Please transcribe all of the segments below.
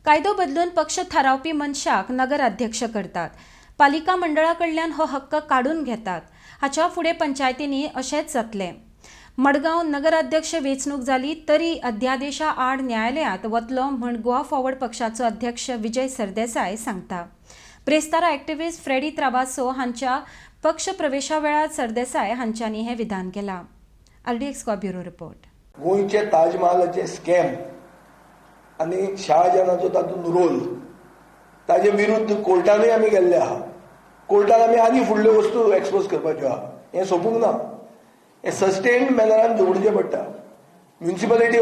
कायदो बदलून पक्ष थारावपी मनशाक नगर अध्यक्ष करतात. पालिका मंडळाकडल्यान हो हक्क काढून घेतात. हाच्या फुडें पंचायतींनी अशेंच जातले. मडगांव नगर अध्यक्ष वेंचणूक जाली तरी अध्यादेशा आड न्यायालयांत वतलो म्हण गोवा फॉरवर्ड पक्षाचो अध्यक्ष विजय सरदेसाय सांगता. ब्रेस्तारा एक्टिव्हिस्ट फ्रेडी त्राबासो हांच्या पक्ष प्रवेशा वेळार सरदेसाय हांच्यांनी हें विधान केलां. RDX Goa bureau report. गोंयचे ताजमहालाचे स्कॅम आनी शाहजहानाचो तातूंत रोल ताजे विरुद्ध कोर्टानूय आमी गेल्ले आहा. कोर्टान आमी आनी फुडल्यो वस्तू एक्सपोज करपाच्यो आहा. हें सोपूंक ना. हें सस्टेन्ड मॅनरान दवरचें पडटा. म्युनिसिपालिटी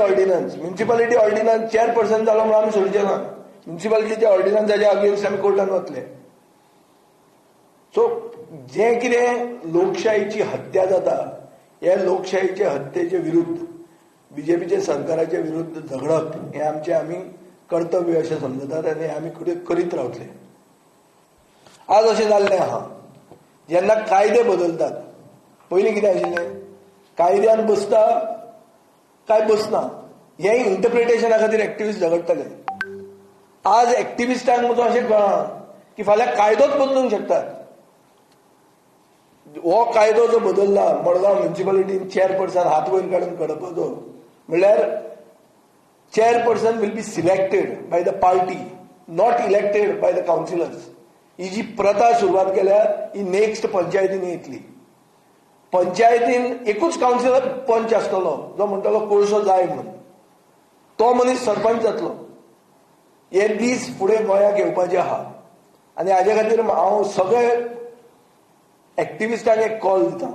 ऑर्डिनन्स चेअरपर्सन जालो म्हणून आमी सोडचे ना. म्युनिसिपालिटीच्या ऑर्डिनन्साच्या अगेन्स्ट आमी कोर्टान वतले. सो जें कितें लोकशायेची हत्या जाता, ह्या लोकशायेचे हत्येचे विरुद्ध बीजेपीचे सरकाराचे विरुद्ध झगडप हें आमचें आमी कर्तव्य अशें समजतात आनी आमी करीत रावतले. आज अशें जाल्लें आहा जेन्ना कायदे बदलतात. पयलीं कितें आशिल्लें, कायद्यान बसता काय बसना हें इंटरप्रिटेशना खातीर एक्टिव्हिस्ट झगडटाले. आज एक्टिव्हिस्टांक म्हजो अशें कळ्ळां की फाल्यां कायदोच बदलूंक शकतात. हो कायदो जो बदलला मडगांव म्युनिसिपालिटीन चेअरपर्सन हात वयर काडून काडपाचो म्हणल्यार chairperson will be selected by the party, not elected by the councillors. ही जी प्रथा सुरवात केल्या ही नेक्स्ट पंचायतीन येतली. पंचायतीन एकूच काउन्सिलर पंच आसतलो जो म्हणटलो कोळसो जाय म्हणून. तो मनीस सरपंच जातलो. हे दीस फुडें गोंयाक येवपाचे आहा आनी हाजे खातीर हांव सगळे एक्टिव्हिस्टांक एक कॉल दिता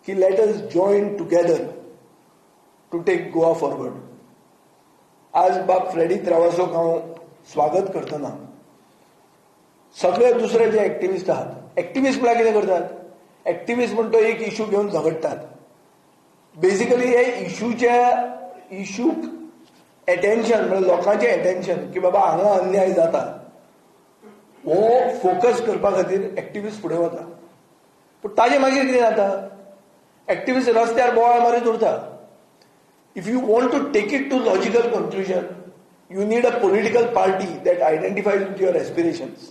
की let us join together to take Goa forward. आज बाब फ्रेडी त्राबासोक हांव स्वागत करतना सगळे दुसरे जे एक्टिव्हिस्ट आहात, एक्टिव्हिस्ट म्हळ्यार कितें करतात, एक्टिव्हिस्ट म्हणटा तो एक इशू घेवन झगडटात. बेसिकली हे इशूक एटेन्शन म्हणजे लोकांचें एटेन्शन की बाबा हांगा अन्याय जाता हो फोकस करपा खातीर एक्टिव्हिस्ट फुडें वता. पूण ताजे मागीर कितें जाता, एक्टिव्हिस्ट रस्त्यार बोवाळ मारीत उरता. If you want to take it to logical conclusion, you need a political party that identifies with your aspirations.